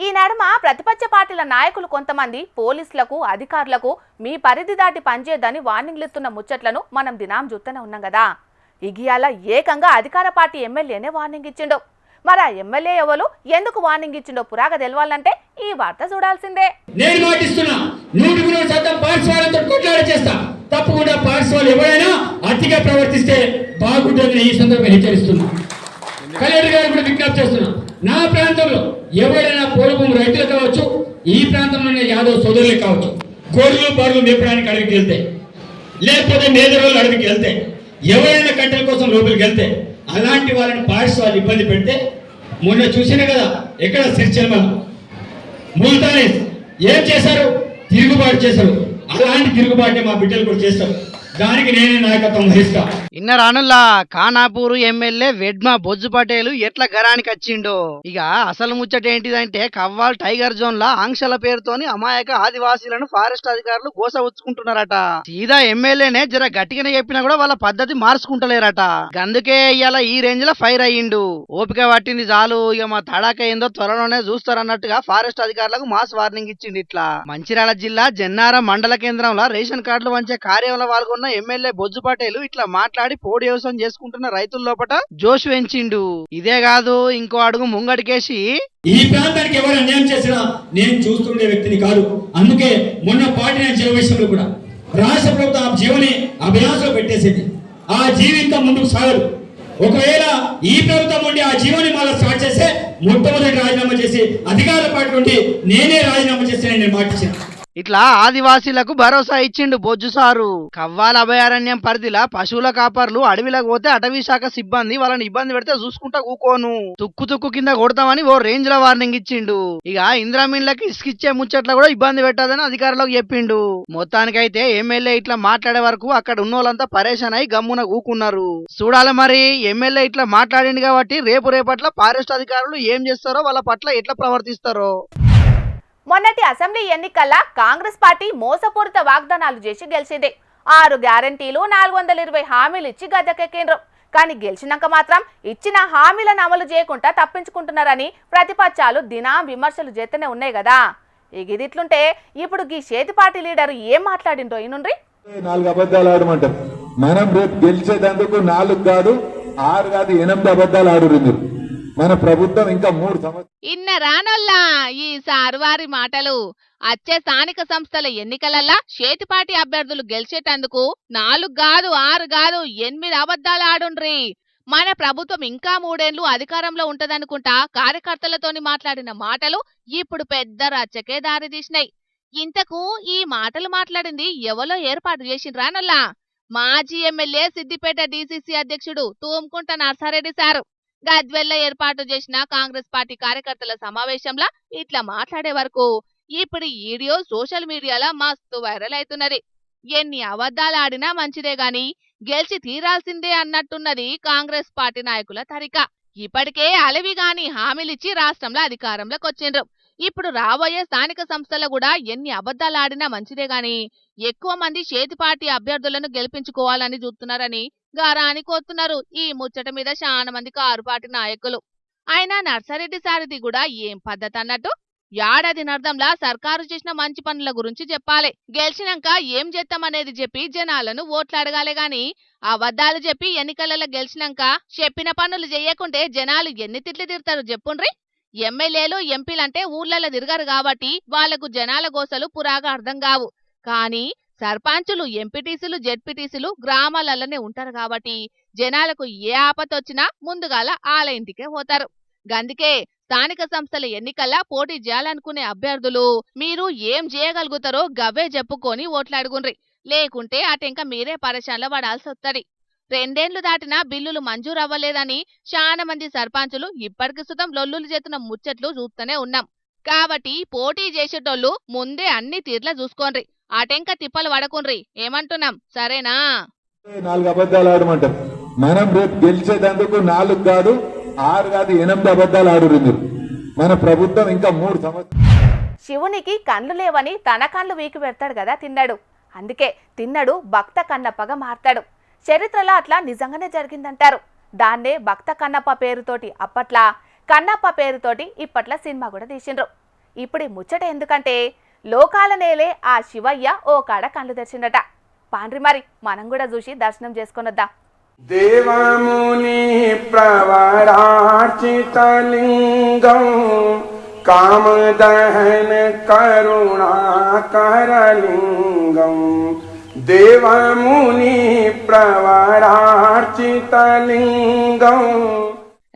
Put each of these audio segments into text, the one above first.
ఈ నడుమ ప్రతిపక్ష పార్టీల నాయకులు కొంతమంది పోలీసులకు అధికారులకు మీ పరిధి దాటి పనిచేయదని వార్నింగ్లు ఇస్తున్న ముచ్చట్లను మనం దినాం చూస్తూనే ఉన్నాం కదా. ఇగియాల ఏకంగా అధికార పార్టీ ఎమ్మెల్యేనే వార్నింగ్ ఇచ్చిండు. మరి ఆ ఎమ్మెల్యే ఎవరు, ఎందుకు వార్నింగ్ ఇచ్చిండో పురాగా తెలవాలంటే ఈ వార్త చూడాల్సిందే. నేను మాటిస్తున్నా 100% పార్శ్వాలతో కొట్లాడ చేస్తా. తప్పకుండా పార్శ్వాలు ఎవరైనా అతిగా ప్రవర్తిస్తే బాగుంటుందని ఈ సందర్భంగా హెచ్చరిస్తున్నా. కలెక్టర్ గారు కూడా విజ్ఞప్తి చేస్తున్నా, నా ప్రాంతంలో ఎవరైనా పూర్వభూమి రైతులు కావచ్చు, ఈ ప్రాంతంలోనే యాదవ్ సోదరులే కావచ్చు, గొర్రెలు బర్రెలు మేపడానికి అడవికి వెళ్తే, లేకపోతే మేదరోళ్ళు అడవికి వెళ్తే, ఎవరైనా కట్టెల కోసం లోపలికి వెళ్తే అలాంటి వాళ్ళని పార్శ్వాలు ఇబ్బంది పెడితే, మొన్న చూసిన కదా ఎక్కడ సిరిచెల్మ మూల్తానే ఏం చేశారు, తిరుగుబాటు చేశారు. అలాంటి తిరుగుబాటే మా బిడ్డలు కూడా చేస్తారు. దానికి నేనే నాయకత్వం వహిస్తా. ఇన్న రానుల్లా ఖానాపూర్ ఎమ్మెల్యే వెడ్మా బొజ్జు పటేలు ఎట్లా గరానికి వచ్చిండో. ఇక అసలు ముచ్చట ఏంటిదంటే కవ్వాల్ టైగర్ జోన్ లా ఆంక్షల పేరుతోని అమాయక ఆదివాసీలను ఫారెస్ట్ అధికారులు గోస ఉచ్చుకుంటున్నారట. సీదా ఎమ్మెల్యేనే జర గట్టిగానే చెప్పినా కూడా వాళ్ళ పద్ధతి మార్చుకుంటలేరట. అందుకే ఇవాళ ఈ రేంజ్ లో ఫైర్ అయ్యిండు. ఓపిక పట్టింది చాలు, ఇక మా తడాక ఏందో త్వరలోనే చూస్తారన్నట్టుగా ఫారెస్ట్ అధికారులకు మాస్ వార్నింగ్ ఇచ్చింది. ఇట్లా మంచిర్యాల జిల్లా జన్నారం మండల కేంద్రంలో రేషన్ కార్డులు వంచే కార్యంలో పాల్గొన్న ఎమ్మెల్యే బొజ్జు పటేలు ఇట్లా మాట్లాడి పోడి వ్యవసాయం చేసుకుంటున్న రైతుల లోపట జోష్ పెంచిండు. ఇదే కాదు, ఇంకో అడుగు ముంగడికేసి ఈ ప్రాంతానికి ఎవరు అన్యాయం చేసినా నేను చూస్తుండే వ్యక్తిని కాదు. అందుకే మొన్న పార్టీ విషయంలో కూడా రాష్ట్ర ప్రభుత్వం ఆ జీవని అభ్యాసంలో పెట్టేసింది. ఆ జీవితం ముందుకు సాగదు. ఒకవేళ ఈ ప్రభుత్వం ఉండి ఆ జీవని మళ్ళీ స్టార్ట్ చేస్తే మొట్టమొదటి రాజీనామా చేసి అధికార పార్టీ నుండి నేనే రాజీనామా చేస్తే నేను మాటిచ్చాను. ఇట్లా ఆదివాసీలకు భరోసా ఇచ్చిండు బొజ్జు సారు. కవ్వాల అభయారణ్యం పరిధిలా పశువుల కాపర్లు అడవిలకు పోతే అటవీ శాఖ సిబ్బంది వాళ్ళని ఇబ్బంది పెడితే చూసుకుంటా కూకోను, తుక్కు తుక్కు కింద కొడతామని ఓ రేంజ్ లో వార్నింగ్ ఇచ్చిండు. ఇక ఇంద్రామీన్లకి ఇసుకిచ్చే ముచ్చట్ల కూడా ఇబ్బంది పెట్టదని అధికారులకు చెప్పిండు. మొత్తానికైతే ఎమ్మెల్యే ఇట్లా మాట్లాడే వరకు అక్కడ ఉన్నోళ్ళంతా పరేషాన్ అయి గమ్మున కూకున్నారు. చూడాలి మరి ఎమ్మెల్యే ఇట్లా మాట్లాడిండు కాబట్టి రేపట్ల ఫారెస్ట్ అధికారులు ఏం చేస్తారో, వాళ్ళ పట్ల ఎట్లా ప్రవర్తిస్తారో. మొన్నటి అసెంబ్లీ ఎన్నికల్లో కాంగ్రెస్ పార్టీ మోసపూరిత వాగ్దానాలు చేసి గెలిచింది. 6 గ్యారంటీలు 420 హామీలు ఇచ్చి గద్దెకెక్కిండ్రు. కానీ గెలిచినాక మాత్రం ఇచ్చిన హామీలను అమలు చేయకుండా తప్పించుకుంటున్నారని ప్రతిపక్షాలు దినా విమర్శలు చేస్తూనే ఉన్నాయి కదా. ఇదిట్లుంటే ఇప్పుడు ఈ చేతి పార్టీ లీడర్ ఏం మాట్లాడిండ్రో ఈనుండ్రి. 4 అబద్ధాలు ఆడమంటారు. మనం రేపు గెలిచేదందుకు 4 కాదు 6 కాదు 8 అబద్ధాలు ఆడురు. మన ప్రభుత్వం ఇంకా 3 సంవత్సరాలు ఇన్న రానోల్లా ఈ సార్వారి మాటలు. వచ్చే స్థానిక సంస్థల ఎన్నికలల్లా చేతిపాటి అభ్యర్థులు గెలిచేటందుకు 4 కాదు 6 కాదు 8 అబద్ధాలు ఆడుండ్రి. మన ప్రభుత్వం ఇంకా 3 ఏళ్లు అధికారంలో ఉంటదనుకుంటా కార్యకర్తలతోని మాట్లాడిన మాటలు ఇప్పుడు పెద్ద రచ్చకే దారి తీసినాయి. ఇంతకు ఈ మాటలు మాట్లాడింది ఎవలో ఏర్పాటు చేసిండ్రానల్లా మాజీ ఎమ్మెల్యే సిద్దిపేట డీసీసీ అధ్యక్షుడు తూమ్కుంట నర్సారెడ్డి సారు. గద్వెల్ల ఏర్పాటు చేసిన కాంగ్రెస్ పార్టీ కార్యకర్తల సమావేశంలో ఇట్లా మాట్లాడే వరకు ఇప్పుడు ఈ వీడియో సోషల్ మీడియాలో మస్తు వైరల్ అవుతున్నది. ఎన్ని అబద్ధాలు ఆడినా మంచిదే గాని గెలిచి తీరాల్సిందే అన్నట్టున్నది కాంగ్రెస్ పార్టీ నాయకుల తరిక. ఇప్పటికే అలవిగాని హామీలిచ్చి రాష్ట్రంలో అధికారంలోకి వచ్చిండ్రు. ఇప్పుడు రాబోయే స్థానిక సంస్థలు కూడా ఎన్ని అబద్ధాలు ఆడినా మంచిదే గాని ఎక్కువ మంది చేతి పార్టీ అభ్యర్థులను గెలిపించుకోవాలని చూస్తున్నారని గారాని కోస్తున్నారు ఈ ముచ్చట మీద చాలా మంది కారు పార్టీ నాయకులు. అయినా నర్సారెడ్డి సారథి కూడా ఏం పద్ధతి అన్నట్టు ఏడాది నర్దంలా సర్కారు చేసిన మంచి పనుల గురించి చెప్పాలి. గెలిచినాక ఏం చేస్తామనేది చెప్పి జనాలను ఓట్లు అడగాలి గాని అబద్ధాలు చెప్పి ఎన్నికలలో గెలిచినాక చెప్పిన పనులు చెయ్యకుంటే జనాలు ఎన్ని తిట్లు తిడతారు చెప్పుండ్రి. ఎమ్మెల్యేలు ఎంపీలంటే ఊర్లలో తిరగరు కాబట్టి వాళ్లకు జనాల గోసలు పురాగా అర్థం కావు. కానీ సర్పంచులు ఎంపీటీసీలు జెడ్పీటీసీలు గ్రామాలలోనే ఉంటారు కాబట్టి జనాలకు ఏ ఆపతొచ్చినా ముందుగాల ఆల ఇంటికే పోతారు. గందుకే స్థానిక సంస్థల ఎన్నికల్లా పోటీ చేయాలనుకునే అభ్యర్థులు మీరు ఏం చేయగలుగుతారో గవ్వే చెప్పుకొని ఓట్లాడుగుండ్రి. లేకుంటే అటెంక మీరే పరేషాన్లో పడాల్సి వస్తుంది. 2 ఏళ్లు దాటినా బిల్లులు మంజూరు అవ్వలేదని చాలా మంది సర్పంచులు ఇప్పటికి సుతం లొల్లులు చేస్తున్న ముచ్చట్లు చూస్తూనే ఉన్నాం. కాబట్టి పోటీ చేసేటోళ్లు ముందే అన్ని తీర్లా చూసుకోండి, అటెంక తిప్పలు పడకుండ్రి. ఏమంటున్నాం, సరేనా? 4 అబద్ధాలు ఆడమంటారు. మనం రేపు గెలిచేదందుకు 4 కాదు 6 కాదు 8 అబద్ధాలు ఆడురు. మన ప్రభుత్వం ఇంకా 3 సంవత్సరాలు. శివునికి కళ్ళు లేవని తన కళ్ళు వీకి పెడతాడు కదా తిన్నాడు. అందుకే తిన్నడు భక్త కన్నప్పగా మారతాడు. చరిత్రలో అట్లా నిజంగానే జరిగిందంటారు. దాన్నే భక్త కన్నప్ప పేరుతోటి అప్పట్లా, కన్నప్ప పేరుతోటి ఇప్పట్ల సినిమా కూడా తీసిండ్రు. ఇప్పుడు ఈ ముచ్చట ఎందుకంటే లోకాల నేలే ఆ శివయ్య ఓ కాడ కళ్ళు తెరిచిందట. పాండ్రి మరి మనం కూడా చూసి దర్శనం చేసుకొనొద్దాం. దేవముని ప్రవరార్చితలింగం కామదహన కరుణాకరలింగం దేవముని ప్రవరార్చితలింగం.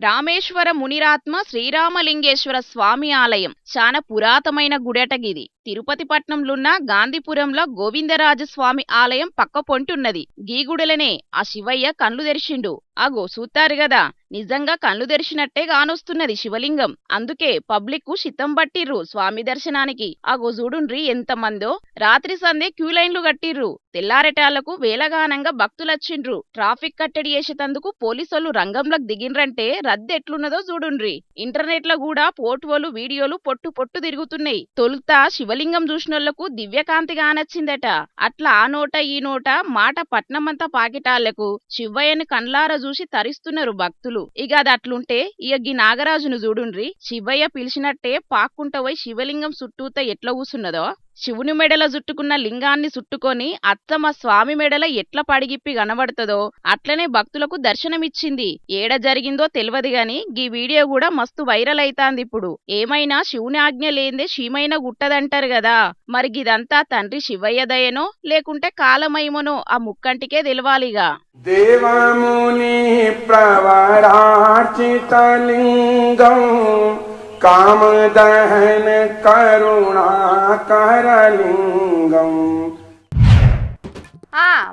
రామేశ్వర మునిరాత్మ శ్రీరామలింగేశ్వర స్వామి ఆలయం చాలా పురాతనమైన గుడటగిది. తిరుపతి పట్నంలున్న గాంధీపురంలో గోవిందరాజ స్వామి ఆలయం పక్క పొంటున్నది. గీగుడలనే ఆ శివయ్య కళ్ళు తెరిచిండు. అగో సూతారు గదా, నిజంగా కళ్ళు తెరిచినట్టే గానొస్తున్నది శివలింగం. అందుకే పబ్లిక్ శితం పట్టిర్రు స్వామి దర్శనానికి. అగో చూడుండ్రి ఎంత మందో. రాత్రి సందే క్యూ లైన్లు కట్టిర్రు. తెల్లారెటాళ్లకు వేలగానంగా భక్తులొచ్చిండ్రు. ట్రాఫిక్ కట్టడి చేసేటందుకు పోలీసులు రంగంలోకి దిగిండ్రంటే రద్దు ఎట్లున్నదో చూడుండ్రి. ఇంటర్నెట్ లో కూడా ఫోటోలు వీడియోలు పొట్టు పొట్టు తిరుగుతున్నాయి. తొలుత శివలింగం చూసినోళ్లకు దివ్యకాంతి గానొచ్చిందట. అట్లా ఆ నోట ఈ నోట మాట పట్నమంతా పాకిటాళ్లకు శివయ్యని కండ్లారా చూసి తరిస్తున్నారు భక్తులు. ఇక అది అట్లుంటే ఇక గీ నాగరాజును చూడుండ్రి. శివయ్య పిలిచినట్టే పాక్కుంటపోయి శివలింగం చుట్టూత ఎట్లా కూసున్నదో. శివుని మెడల చుట్టుకున్న లింగాన్ని చుట్టుకొని అత్తమ్మ స్వామి మెడల ఎట్లా పడిగిప్పి కనబడుతుందో అట్లనే భక్తులకు దర్శనమిచ్చింది. ఏడ జరిగిందో తెలియదు గాని గీ వీడియో కూడా మస్తు వైరల్ అయితాంది ఇప్పుడు. ఏమైనా శివుని ఆజ్ఞ లేందే శీమైన గుట్టదంటారు గదా, మరి గిదంతా తండ్రి శివయ్య దయనో లేకుంటే కాలమయమనో ఆ ముక్కంటికే తెలవాలిగా. దేవముని ప్రవరార్చితలింగం కామదహన కరుణాకరలింగం.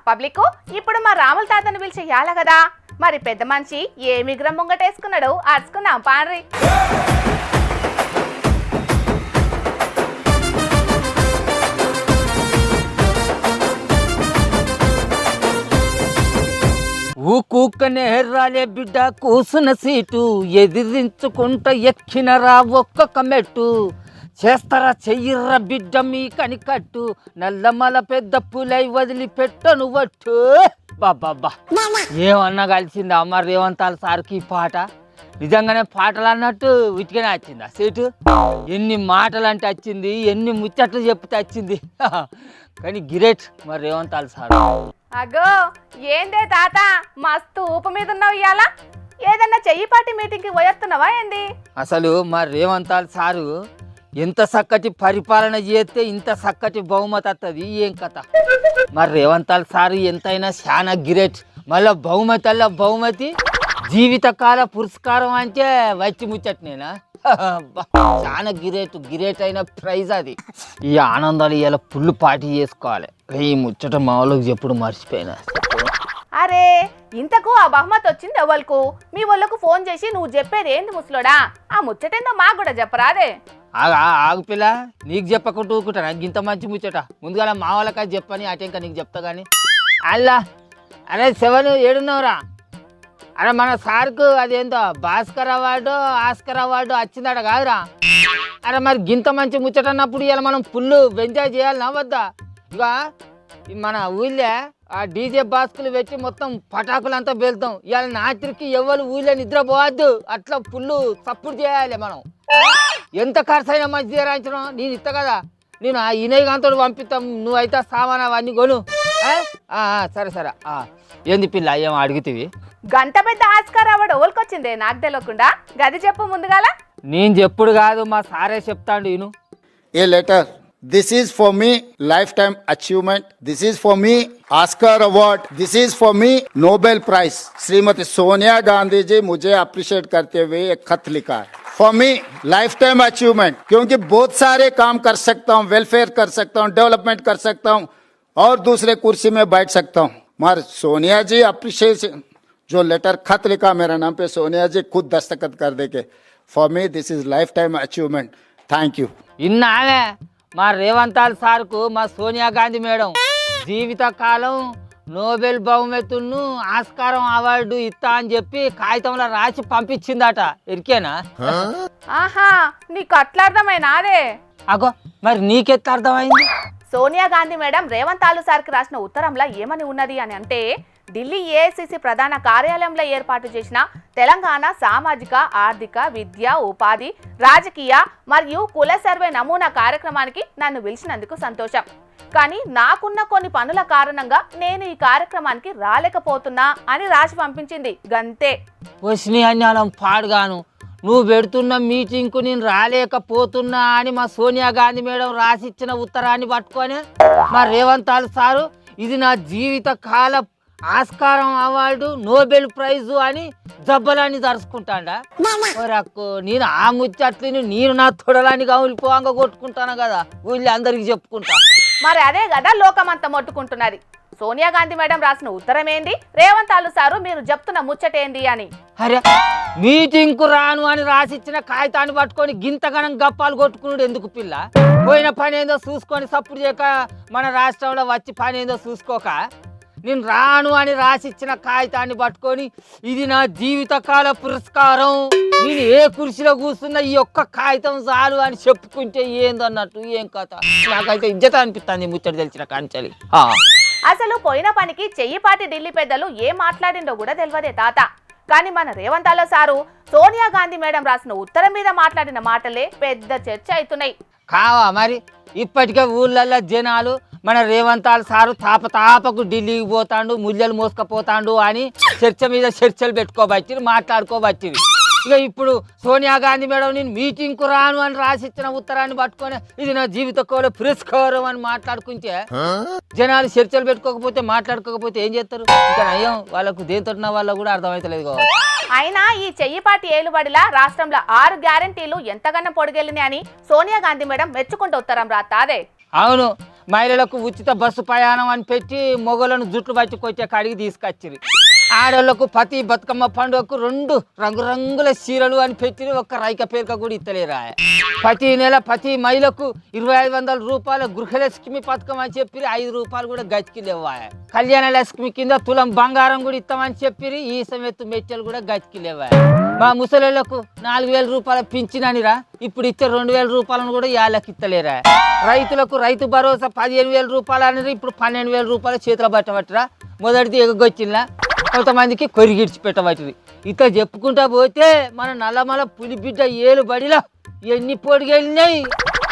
పబ్లిక్ ఇప్పుడు మా రాముల తాతను పిలిచి ఇయ్యాల కదా, మరి పెద్ద మనిషి ఏ మిగ్రం ముంగటేసుకున్నాడు అరుచుకుందాం పాండ్రి. ఊకూకనే ఎర్రాలే బిడ్డ కూసున సీటు ఎదిరించుకుంట ఎక్కినరా ఒక్కొక్క మెట్టు చేస్తారా చెయ్యిర్ర బిడ్డ మీ కనికట్టు నల్లమల పెద్ద పులై వదిలిపెట్టను వట్టు. బాబ్బా ఏమన్నా కలిసింది అమ్మ రేవంతాల సార్కి పాట. నిజంగానే పాటలు అన్నట్టు ఉతికనే వచ్చింది సీటు. ఎన్ని మాటలు అంటే వచ్చింది, ఎన్ని ముచ్చట్లు చెప్తే వచ్చింది. కానీ గిరేట్ మరి రేవంతాల సార్. అగో ఏందే తాత మస్తు ఊప మీద ఉన్నావు ఇయ్యాల. ఏదన్నా చెయ్యిపాటి మీటింగ్కి పోయేస్తున్నావా ఏంది? అసలు మా రేవంతాల సారు ఎంత చక్కటి పరిపాలన చేస్తే ఇంత చక్కటి బహుమతి వస్తుంది. ఏం కథ మరి రేవంతాల సారు ఎంతైనా చాలా గిరేట్. మళ్ళీ బహుమతి జీవితకాల పురస్కారం అంటే వచ్చి ముచ్చట్నేనా? చాలా గిరేట్ అయిన ప్రైజ్ అది. ఈ ఆనందాలు ఇలా ఫుల్ పార్టీ చేసుకోవాలి. ఈ ముచ్చట మా వాళ్ళకి చెప్పుడు మర్చిపోయినా. అరే ఇంతకు ఆ బహుమతి వచ్చింది ఎవరికి? మీ వాళ్ళకు ఫోన్ చేసి నువ్వు చెప్పేది ఏంది ముసలోడా? ఆ ముచ్చటేందో మాకు కూడా చెప్పరాదే? ఆగు పిల్ల, నీకు చెప్పకుండా ఊరుకుంటా. నాకు ఇంత మంచి ముచ్చట ముందుగా మా వాళ్ళకి చెప్పని అటెంక నీకు చెప్తా కానీ. అల్లా అరే సెవెన్ ఏడున్నావురా? అరే మన సార్కు అదేందో భాస్కర్ అవార్డు ఆస్కర్ అవార్డు వచ్చిందట కాదురా? అరే మరి గింత మంచి ముచ్చట అన్నప్పుడు ఇలా మనం ఫుల్ ఎంజాయ్ చేయాలి వద్దా? ఇక మన ఊళ్ళే ఆ డీజే బాస్కులు పెట్టి మొత్తం పటాకులంతా వెళ్తాం. ఇవాళ రాత్రికి ఎవరు ఊళ్ళో నిద్రపోవద్దు, అట్లా ఫుల్ సపోర్ట్ చేయాలి మనం. ఎంత ఖర్చు అయినా మంచిగా రాయించడం నేను ఇస్తా కదా. నేను ఆ ఇనయగాంతో పంపిస్తాం, నువ్వైతే సామాన్ అవన్నీ కొను. సరే ఏంది పిల్ల ఏం అడుగుతీవి? గంట పెద్ద ఆస్కార్ అవార్డు ఎవరికొచ్చిందే నాకు తెలియకుండా? గది చెప్పు ముందుగాల. నేను చెప్పుడు కాదు మా సారే చెప్తాండు ఇను. A letter. This is for me lifetime achievement. This is for me Oscar award. This is for me Nobel Prize. Shrimati Sonia Gandhi ji मुझे अप्रिशिएट करते हुए एक खत लिखा है. For me lifetime achievement क्योंकि बहुत सारे काम कर सकता हूँ, वेलफेयर कर सकता हूँ, डेवलपमेंट कर सकता हूँ और दूसरे कुर्सी में बैठ सकता हूँ. मगर सोनिया जी अप्रिशिएशन जो लेटर खत लिखा मेरा नाम पे सोनिया जी खुद दस्तखत कर देके. For me this is lifetime achievement. Thank you. ఇన్నావే మా రేవంతాల్ సార్కు మా సోనియా గాంధీ మేడం జీవితకాలం నోబెల్ బహుమతులను ఆస్కారం అవార్డు ఇస్తా అని చెప్పి కాగితంలో రాసి పంపించిందట. ఎరికేనా? ఆహా నీకు అట్లా అర్థమైనా అదే? అగో మరి నీకెట్లా అర్థమైంది? సోనియా గాంధీ మేడం రేవంత్ ఆలు సార్కి రాసిన ఉత్తరంలో ఏమని ఉన్నది అని అంటే, ఢిల్లీ ఏఐసిసి ప్రధాన కార్యాలయంలో ఏర్పాటు చేసిన తెలంగాణ సామాజిక ఆర్థిక విద్య ఉపాధి రాజకీయ మరియు కుల సర్వే నమూనా కార్యక్రమానికి నన్ను పిలిచినందుకు సంతోషం. కానీ నాకున్న కొన్ని పనుల కారణంగా నేను ఈ కార్యక్రమానికి రాలేకపోతున్నా అని రాసి పంపించింది గంతే. వచ్చిన అన్యాలం పాడుగాను నువ్వు పెడుతున్న మీటింగ్కు నేను రాలేకపోతున్నా అని మా సోనియా గాంధీ మేడం రాసిచ్చిన ఉత్తరాన్ని పట్టుకొని మా రేవంత్ సారు ఇది నా జీవిత కాల ఆస్కారం అవార్డు నోబెల్ ప్రైజు అని జబ్బలాన్ని తరుచుకుంటాడా రక్కు. నేను ఆ ముచ్చట్లని నేను నా తొడలాన్ని గౌలిపోంగా కొట్టుకుంటాను కదా, వీళ్ళు అందరికి చెప్పుకుంటా. మరి అదే కదా లోకమంతా మొట్టుకుంటున్నది. సోనియా గాంధీ మేడం రాసిన ఉత్తరం ఏంది, రేవంత్ సారు మీరు చెప్తున్న ముచ్చటేంది అని. అరే మీటింగ్ కు రాను అని రాసిచ్చిన కాగితాన్ని పట్టుకొని గింతగణం గప్పాలు కొట్టుకున్నాడు ఎందుకు పిల్ల? పోయిన పని ఏందో చూసుకొని సప్పుడు చేయక మన రాష్ట్రంలో వచ్చి పని ఏందో చూసుకోక నేను రాను అని రాసిచ్చిన కాగితాన్ని పట్టుకొని ఇది నా జీవితకాల పురస్కారం, నేను ఏ కుర్చీలో కూర్చున్నా ఈ ఒక్క కాగితం చాలు అని చెప్పుకుంటే ఏందన్నట్టు ఏం కథ. నాకైతే ఇజ్జత అనిపిస్తుంది ముచ్చట తెలిసిన కాంచలి. అసలు పోయిన పనికి చెయ్యిపాటి ఢిల్లీ పెద్దలు ఏం మాట్లాడిండో కూడా తెలియదే తాత. కానీ మన రేవంత్ సారు సోనియా గాంధీ మేడం రాసిన ఉత్తరం మీద మాట్లాడిన మాటలే పెద్ద చర్చ అవుతున్నాయి. కావా మరి ఇప్పటికే ఊళ్ళల్లో జనాలు మన రేవంత్ సారు తాపకు ఢిల్లీకి పోతాండు ముల్లెలు మోసుకపోతాండు అని చర్చ మీద చర్చలు పెట్టుకోబట్టి మాట్లాడుకోబట్టివి. ఇక ఇప్పుడు సోనియా గాంధీ మేడం నేను మీటింగ్ కు రాను అని రాసిచ్చిన ఉత్తరాన్ని పట్టుకొని ఇది నా జీవిత కోల పురస్కారం అని మాట్లాడుకుంటే జనాలు చర్చలు పెట్టుకోకపోతే మాట్లాడుకోకపోతే ఏం చేస్తారు? ఇంకా నయం వాళ్ళకు దేంతో వాళ్ళకు కూడా అర్థమైతలేదు కావాలి. అయినా ఈ చెయ్యిపాటి ఏలుబడిలా రాష్ట్రంలో 6 గ్యారెంటీలు ఎంతగానో పొడిగెళ్ళినాయి అని సోనియా గాంధీ మేడం మెచ్చుకుంటూ ఉత్తరం రాస్తాదే. అవును, మహిళలకు ఉచిత బస్సు ప్రయాణం అని పెట్టి మొగలను జుట్లు బట్టి కొట్టే కాడికి తీసుకొచ్చిరి. ఆడవాళ్లకు ప్రతి బతుకమ్మ పండుగకు 2 రంగురంగుల చీరలు అని పెట్టి ఒక్క రైక పేరుక కూడా ఇత్తలేరా. ప్రతి నెల ప్రతి మహిళకు 2500 రూపాయల గృహలక్ష్మి పథకం అని చెప్పి 5 రూపాయలు కూడా గచ్చికి లేవా. కళ్యాణ లక్ష్మి కింద తులం బంగారం కూడా ఇస్తామని చెప్పి ఈ సమేత మెచ్చలు కూడా గచ్చికి లేవా. మా ముసలిళ్లకు 4000 రూపాయల పింఛననిరా ఇప్పుడు ఇచ్చే 2000 రూపాయలను కూడా యాళ్ళకి ఇత్తలేరా. రైతులకు రైతు భరోసా 15000 రూపాయలు అని ఇప్పుడు 12000 రూపాయల చేతుల పట్టబట్టరా. మొదటిది ఎగొచ్చిందా, కొంతమందికి కొరిగిడ్చి పెట్టబట్టింది. ఇక చెప్పుకుంటా పోతే మన నల్లమల పులిబిడ్డ ఏలు బడిలో ఎన్ని పొడిగెళ్ళినాయి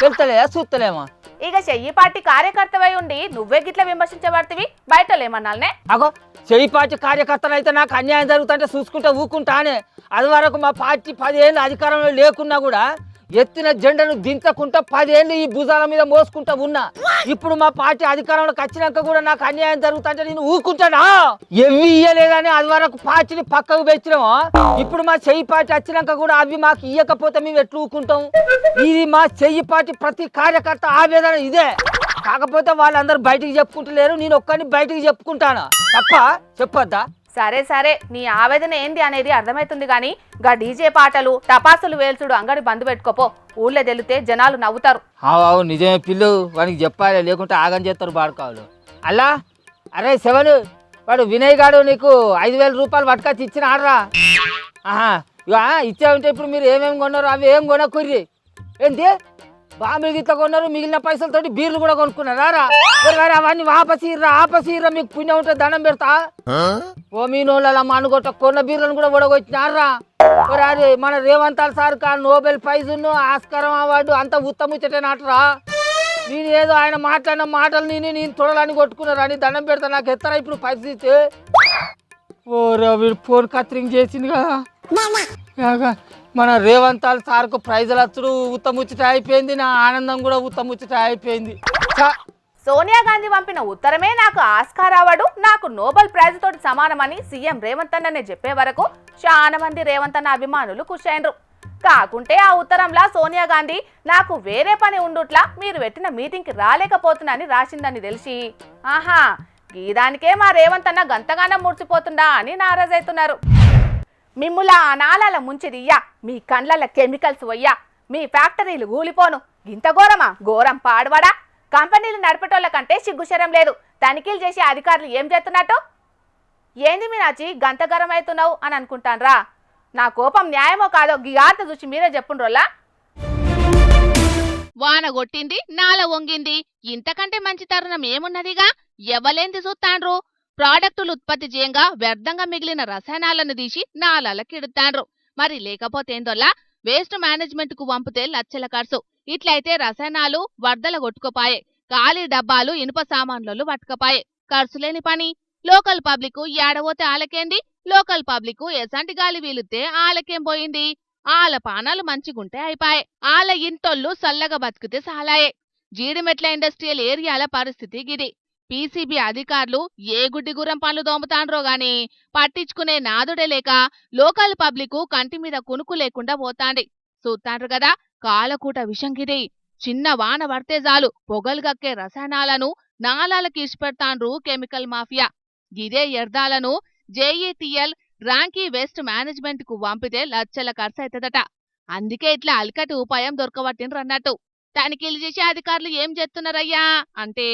తెలుతలేదా చూస్తలేమా. ఇక చెయ్యిపాటి కార్యకర్తవై ఉండి నువ్వే గిట్ల విమర్శించబడితివి బయటలేమన్నానే. అగో చెయ్యిపాటి కార్యకర్తలు అయితే నాకు అన్యాయం జరుగుతుంటే చూసుకుంటా ఊకుంటానే. అది వరకు మా పార్టీ 10 ఏళ్ళు అధికారంలో లేకున్నా కూడా ఎత్తిన జెండాను దించకుండా 10 ఏళ్ళు ఈ భుజాల మీద మోసుకుంటా ఉన్నా. ఇప్పుడు మా పార్టీ అధికారంలోకి వచ్చినాక కూడా నాకు అన్యాయం జరుగుతుంటే నేను ఊరుకుంటానా? ఎవి ఇయ్యలేదని అది వరకు పార్టీని పక్కకు పెట్టినామో ఇప్పుడు మా చెయ్యి పార్టీ వచ్చినాక కూడా అవి మాకు ఇయ్యకపోతే మేము ఎట్లు ఊరుకుంటాం? ఇది మా చెయ్యి పార్టీ ప్రతి కార్యకర్త ఆవేదన ఇదే. కాకపోతే వాళ్ళందరూ బయటికి చెప్పుకుంటలేరు, నేను ఒక్కరిని బయటికి చెప్పుకుంటానా తప్ప చెప్పొద్దా? సరే సరే నీ ఆవేదన ఏంది అనేది అర్థమవుతుంది కానీ గా డీజే పాటలు టపాసులు వేల్చుడు అంగడి బంద్ పెట్టుకోపో. ఊళ్ళో తెలితే జనాలు నవ్వుతారు. అవు నిజమే పిల్లు, వానికి చెప్పాలి లేకుంటే ఆగం చేస్తారు బాడుకావులు. అలా అరే శవను వాడు వినయ్ గాడు నీకు 5000 రూపాయలు పట్టుకొచ్చి ఇచ్చిన ఆడరా. ఇక ఇచ్చావుంటే ఇప్పుడు మీరు ఏమేమి కొన్నారు అవి ఏం కొనకుర్రి ఏంటి? బాంబులు గిట్ల కొన్నారు, మిగిలిన పైసలతోటి బీర్లు కూడా కొనుక్కున్నారా? అవన్నీ ఆపసీర్రా మీకు పుణ్యం ఉంటే దండం పెడతా. ఓ మీ నోళ్ళ అనుకోట కొన్న బీర్లను కూడా ఒడగొచ్చినారా. అరే మన రేవంత్ సార్ కా నోబెల్ ప్రైజును ఆస్కారం అవార్డు అంత ఉత్తముచ్చటేనాటరా. నేను ఏదో ఆయన మాట్లాడిన మాటలు నేను తొడలని కొట్టుకున్నారని దండం పెడతా. నాకు ఎత్తరా ఇప్పుడు పరిస్థితి? ఓ రవి ఫోన్ కత్తిరింగ్ చేసింది కదా. మన రేవంత్ సార్కు ప్రైజులు వచ్చుడు ఉత్తముచ్చట అయిపోయింది, నా ఆనందం కూడా ఉత్తముచ్చట అయిపోయింది. సోనియా గాంధీ పంపిన ఉత్తరమే నాకు ఆస్కార్ అవార్డు నాకు నోబెల్ ప్రైజ్ తోటి సమానమని సీఎం రేవంత్ అన్ననే చెప్పే వరకు చాలా మంది రేవంత్ అన్న అభిమానులు ఖుషైండ్రు. కాకుంటే ఆ ఉత్తరంలా సోనియా గాంధీ నాకు వేరే పని ఉండుట్లా మీరు పెట్టిన మీటింగ్కి రాలేకపోతున్నాని రాసిందని తెలిసి ఆహా గీదానికే మా రేవంత్ అన్న గంతగానం ముడిచిపోతుందా అని నారాజవుతున్నారు. మిమ్ముల అనాల ముంచిదియ్యా, మీ కండ్ల కెమికల్స్ వయ్యా, మీ ఫ్యాక్టరీలు కూలిపోను, ఇంత ఘోరమా? ఘోరం పాడవడా? కంపెనీలు నడిపేటోళ్ళ కంటే సిగ్గుశరం లేదు. తనిఖీలు చేసే అధికారులు ఏం చేస్తున్నట్టు? ఏంది మీనాచి గంతగరం అవుతున్నావు అని అనుకుంటాన్రా? నా కోపం న్యాయమో కాదో గియాత చూసి మీరే చెప్పుండ్రోలా. వాన కొట్టింది నాల వంగింది, ఇంతకంటే మంచి తరుణం ఏమున్నదిగా? ఎవలేంది చూస్తాండ్రు? ప్రాడక్టులు ఉత్పత్తి చేయంగా వ్యర్థంగా మిగిలిన రసాయనాలను తీసి నాలకిడుతాండ్రు. మరి లేకపోతేందోలా వేస్ట్ మేనేజ్మెంట్ కు పంపితే లక్షల ఖర్చు. ఇట్లయితే రసాయనాలు వరదల కొట్టుకుపాయే, ఖాళీ డబ్బాలు ఇనుప సామాన్లు పట్టుకుపాయే. ఖర్చు లేని పని. లోకల్ పబ్లిక్ ఏడవోతే ఆలకేంది, లోకల్ పబ్లిక్ ఎసంటి గాలి వీలుతే ఆలకేం పోయింది. ఆల పానాలు మంచిగుంటే అయిపాయే, ఆల ఇంటోళ్ళు సల్లగా బతికితే సాలాయే. జీడిమెట్ల ఇండస్ట్రియల్ ఏరియాల పరిస్థితి గిది. పీసీబీ అధికారులు ఏ గుడ్డి గుర్రం పనులు దోముతాండ్రో గాని పట్టించుకునే నాదుడే లేక లోకల్ పబ్లిక్ కంటి మీద కునుకు లేకుండా పోతాండి. చూస్తాండ్రు కదా కాలకూట విషంగిది. చిన్న వాన పడితే చాలు పొగలు గక్కే రసాయనాలను నాలాలకి ఇష్టపెడతాండ్రు కెమికల్ మాఫియా. గిదే వ్యర్థాలను జేఈటీఎల్ ర్యాంకీ వేస్ట్ మేనేజ్మెంట్ కు పంపితే లక్షల ఖర్చు అవుతుందట. అందుకే ఇట్లా అలికటి ఉపాయం దొరకబట్టిండ్రన్నట్టు. తనిఖీలు చేసే అధికారులు ఏం చేస్తున్నారయ్యా అంటే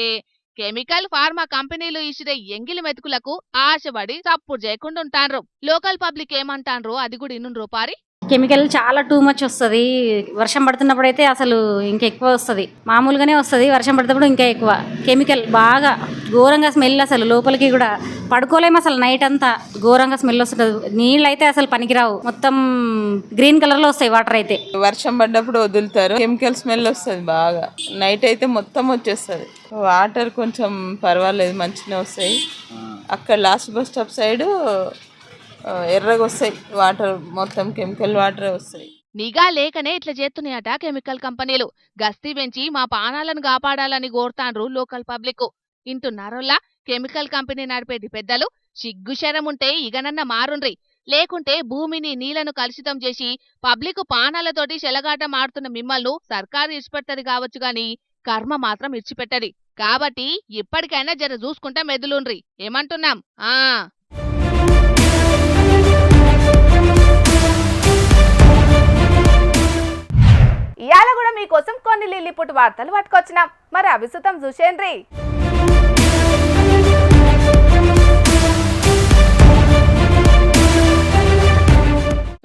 కెమికల్ ఫార్మా కంపెనీలు ఇచ్చిరే ఎంగిలి మెతుకులకు ఆశపడి సప్పుడు చేయకుండా ఉంటాండ్రు. లోకల్ పబ్లిక్ ఏమంటాండ్రు అది కూడా ఇన్ను పారి. కెమికల్ చాలా టూ మచ్ వస్తుంది. వర్షం పడుతున్నప్పుడు అయితే అసలు ఇంకా ఎక్కువ వస్తుంది. మామూలుగానే వస్తుంది, వర్షం పడుతున్నప్పుడు ఇంకా ఎక్కువ. కెమికల్ బాగా ఘోరంగా స్మెల్, అసలు లోపలికి కూడా పడుకోలేము. అసలు నైట్ అంతా ఘోరంగా స్మెల్ వస్తుంది. నీళ్ళు అయితే అసలు పనికిరావు, మొత్తం గ్రీన్ కలర్ లో వస్తాయి వాటర్ అయితే. వర్షం పడ్డప్పుడు వదులుతారు, కెమికల్ స్మెల్ వస్తుంది బాగా. నైట్ అయితే మొత్తం వచ్చేస్తుంది. వాటర్ కొంచెం పర్వాలేదు, మంచిగా వస్తాయి. అక్కడ లాస్ట్ బస్ స్టాప్ సైడ్ ఎర్రగా వస్తాయి వాటర్, మొత్తం కెమికల్ వాటర్ వస్తాయి. నిఘా లేకనే ఇట్లా చేస్తున్నాయట కెమికల్ కంపెనీలు. గస్తీ పెంచి మా పానాలను కాపాడాలని కోరుతాండ్రు local public. ఇంటున్నారోల్లా chemical company Nadipeti పెద్దలు సిగ్గుశరం ఉంటే ఇగనన్న మారుండ్రి. లేకుంటే భూమిని నీళ్లను కలుషితం చేసి పబ్లిక్ పానాలతోటి చెలగాట మాడుతున్న మిమ్మల్ని సర్కారు ఇచ్చిపెట్టది కావచ్చు గాని కర్మ మాత్రం ఇచ్చిపెట్టది. కాబట్టి ఇప్పటికైనా జర చూసుకుంటా మెదులుండ్రి. ఏమంటున్నాం? ఇయాల కూడా మీకోసం కొన్ని లిల్లీపుట్ వార్తలు పట్టుకొచ్చినాం. మరి అభిసుతం చూసేండ్రి.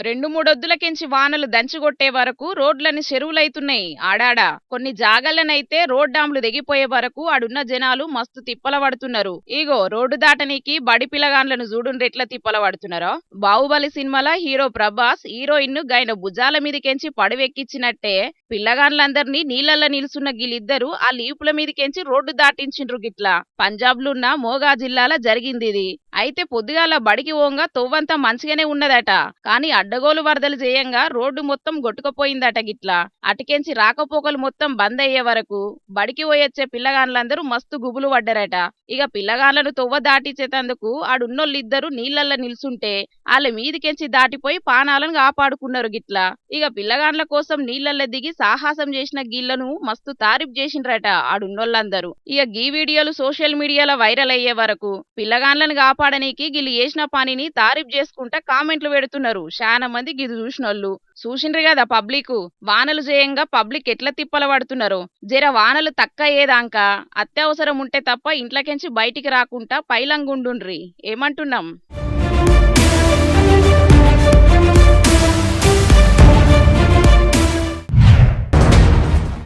2-3 ఒద్దులకించి వానలు దంచిగొట్టే వరకు రోడ్లని చెరువులైతున్నాయి. ఆడాడ కొన్ని జాగలనైతే రోడ్ డాంలు దిగిపోయే వరకు ఆడున్న జనాలు మస్తు తిప్పల పడుతున్నారు. ఇగో రోడ్డు దాటనికి బడి పిల్లగాన్లను చూడుండ్రి ఎట్లా తిప్పల పడుతున్నారో. బాహుబలి సినిమాల హీరో ప్రభాస్ హీరోయిన్ గైన భుజాల మీదకెంచి పడవెక్కిచ్చినట్టే పిల్లగాన్లందరినీ నీళ్లల్లో నిలుసున్న గిలిద్దరు ఆ లీపుల మీదకెంచి రోడ్డు దాటించిండ్రు. గిట్లా పంజాబ్ లున్న మోగా జిల్లాల జరిగింది ఇది. అయితే పొద్దుగాల బడికి ఓంగా తొవ్వంతా మంచిగానే ఉన్నదట, కానీ అడ్డగోలు వరదలు చేయంగా రోడ్డు మొత్తం గొట్టుకుపోయిందట. గిట్లా అటుకెంచి రాకపోకలు మొత్తం బంద్ అయ్యే వరకు బడికి పోయొచ్చే పిల్లగాన్లందరూ మస్తు గుబులు పడ్డారట. ఇక పిల్లగాన్లను తొవ్వ దాటించేటందుకు ఆడున్నోళ్ళిద్దరు నీళ్లల్లో నిల్చుంటే వాళ్ళ మీదికెంచి దాటిపోయి పానాలను కాపాడుకున్నారు. గిట్లా ఇక పిల్లగాన్ల కోసం నీళ్లల్లో దిగి సాహసం చేసిన గీళ్లను మస్తు తారీఫ్ చేసిండ్రట ఆడున్నోళ్ళందరూ. ఇక గీ వీడియోలు సోషల్ మీడియాలో వైరల్ అయ్యే వరకు పిల్లగాన్లను కాపాడనీకి గిల్లు చేసిన పనిని తారీఫ్ చేసుకుంటా కామెంట్లు పెడుతున్నారు చాలా మంది. గిది చూసినోళ్ళు చూసిండ్రు కదా పబ్లిక్ వానలు చేయంగా పబ్లిక్ ఎట్లా తిప్పల పడుతున్నారో. జర వానలు తక్కువ అయ్యేదాకా అత్యవసరం ఉంటే తప్ప ఇంట్లోకెంచి బయటికి రాకుండా పైలంగుండుండ్రి. ఏమంటున్నాం?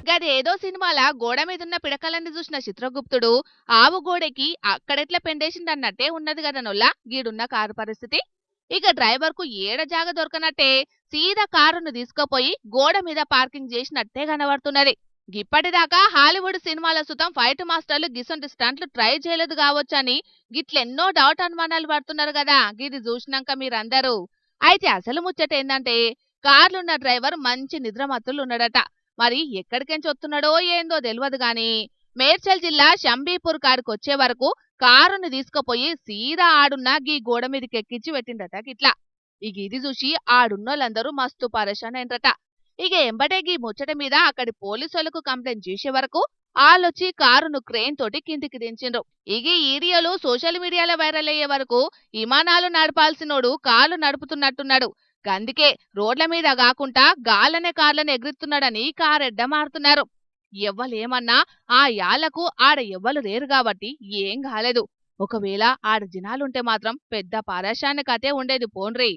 గదేదో సినిమాల గోడ మీదున్న పిడకలన్నీ చూసిన చిత్రగుప్తుడు ఆవు గోడకి అక్కడెట్లా పెండేసిందన్నట్టే ఉన్నది కదా నొల్ల గీడున్న కారు పరిస్థితి. ఇక డ్రైవర్ కు ఏడ జాగ దొరకనట్టే సీదా కారును తీసుకుపోయి గోడ మీద పార్కింగ్ చేసినట్టే కనబడుతున్నది. గిప్పటిదాకా హాలీవుడ్ సినిమాల సుతం ఫైట్ మాస్టర్లు గిసొంటి స్టంట్లు ట్రై చేయలేదు కావచ్చని గిట్లెన్నో డౌట్ అనుమానాలు పడుతున్నారు కదా గిది చూసినాక మీరందరూ. అయితే అసలు ముచ్చట ఏందంటే కార్లున్న డ్రైవర్ మంచి నిద్రమత్తులు ఉన్నాడట. మరి ఎక్కడికెంచి వస్తున్నాడో ఏందో తెలియదు గాని మేడ్చల్ జిల్లా షంబీపూర్ కాడికి వచ్చే వరకు కారును తీసుకుపోయి సీదా ఆడున్న గీ గోడ మీదకి ఎక్కించి పెట్టిండట. గిట్లా ఇక ఇది చూసి ఆడున్నోళ్ళందరూ మస్తు పరేషాన్ అయినరట. ఇక ఎంబటే గీ ముచ్చట మీద అక్కడి పోలీసులకు కంప్లైంట్ చేసే వరకు ఆళ్ళొచ్చి కారును క్రెయిన్ తోటి కిందికి దించిండ్రు. ఇక ఈ వీడియోలు సోషల్ మీడియాలో వైరల్ అయ్యే వరకు విమానాలు నడపాల్సినోడు కార్లు నడుపుతున్నట్టున్నాడు. అందుకే రోడ్ల మీద కాకుండా గాలనే కార్లను ఎగురుతున్నాడని కారెడ్డ మారుతున్నారు. ఎవ్వలేమన్నా ఆ యాళ్లకు ఆడ ఎవ్వలు లేరు కాబట్టి ఏం కాలేదు. ఒకవేళ ఆడ జనాలుంటే మాత్రం పెద్ద పరేషాన్ని కథే ఉండేది పోన్రి.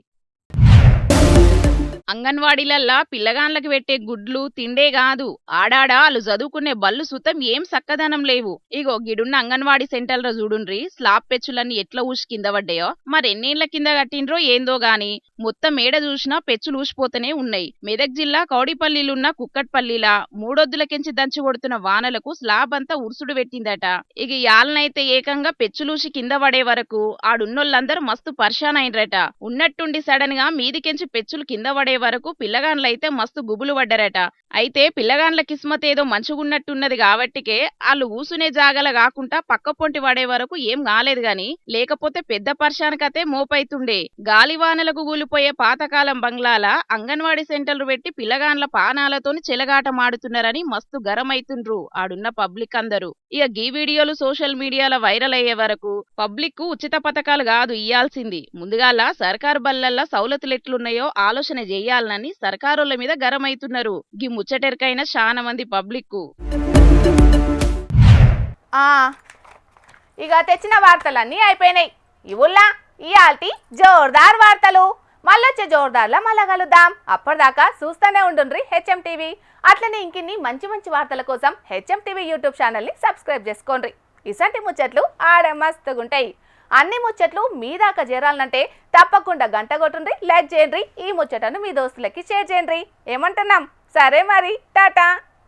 అంగన్వాడీలల్లా పిల్లగాండ్లకు పెట్టే గుడ్లు తిండే కాదు, ఆడాడా వాళ్ళు చదువుకునే బళ్ళు సుతం ఏం సక్కదనం లేవు. ఇగో గిడున్న అంగన్వాడీ సెంటర్లో చూడుండ్రి, స్లాబ్ పెచ్చులన్నీ ఎట్లా ఊసి కింద పడ్డాయో. మరెన్నేళ్ల కింద కట్టిండ్రో ఏందో గాని మొత్తం ఏడ చూసినా పెచ్చులు ఊసిపోతూనే ఉన్నాయి. మెదక్ జిల్లా కౌడిపల్లిలున్న కుక్కట్పల్లిలా మూడొద్దులకెంచి దంచి కొడుతున్న వానలకు స్లాబ్ అంతా ఉరుసుడు పెట్టిందట. ఇక యాలనైతే ఏకంగా పెచ్చులూసి కింద పడే వరకు ఆడున్నోళ్ళందరూ మస్తు పర్షాన్ అయినరట. ఉన్నట్టుండి సడన్ గా మీదికెంచి పెచ్చులు కింద పడే వరకు పిల్లగాండ్లైతే మస్తు గుబులు పడ్డారట. అయితే పిల్లగాండ్ల కిస్మత్ ఏదో మంచిగున్నట్టున్నది కాబట్టికే వాళ్ళు ఊసునే జాగల కాకుండా పక్క పొంటి పడే వరకు ఏం కాలేదు గాని, లేకపోతే పెద్ద పర్షానికతే మోపైతుండే. గాలివానలకు కూలిపోయే పాతకాలం బంగ్లాల అంగన్వాడీ సెంటర్లు పెట్టి పిల్లగాండ్ల పానాలతోని చెలగాటమాడుతున్నారని మస్తు గరమైతుండ్రు ఆడున్న పబ్లిక్ అందరూ. ఇక గీ వీడియోలు సోషల్ మీడియాలో వైరల్ అయ్యే వరకు పబ్లిక్ కు ఉచిత పథకాలు కాదు ఇయ్యాల్సింది, ముందుగాల సర్కారు బళ్ళల్లో సౌలతులు ఎట్లున్నాయో ఆలోచన చెయ్యాలని సర్కారోళ్ళ మీద గరమైతున్నారు గీ ముచ్చటెరకైన చాలా మంది పబ్లిక్. ఇక తెచ్చిన వార్తలన్నీ అయిపోయినాయి. ఇవుల్లా ఇయాల్టి జోర్దార్ వార్తలు. మళ్ళొచ్చే జోర్దార్లా మళ్ళా కలుద్దాం. అప్పటిదాకా చూస్తూనే ఉండుండ్రి హెచ్ఎం టీవీ. అట్లనే ఇంకిన్ని మంచి మంచి వార్తల కోసం హెచ్ఎం టీవీ యూట్యూబ్ ఛానల్ని సబ్స్క్రైబ్ చేసుకోండి. ఇసంటి ముచ్చట్లు ఆడ మస్తుగుంటాయి. అన్ని ముచ్చట్లు మీ దాకా చేరాలంటే తప్పకుండా గంట కొట్టుండ్రి, లైక్ చేయండి, ఈ ముచ్చటను మీ దోస్తులకి షేర్ చేయండి. ఏమంటున్నాం? సరే మరి, టాటా.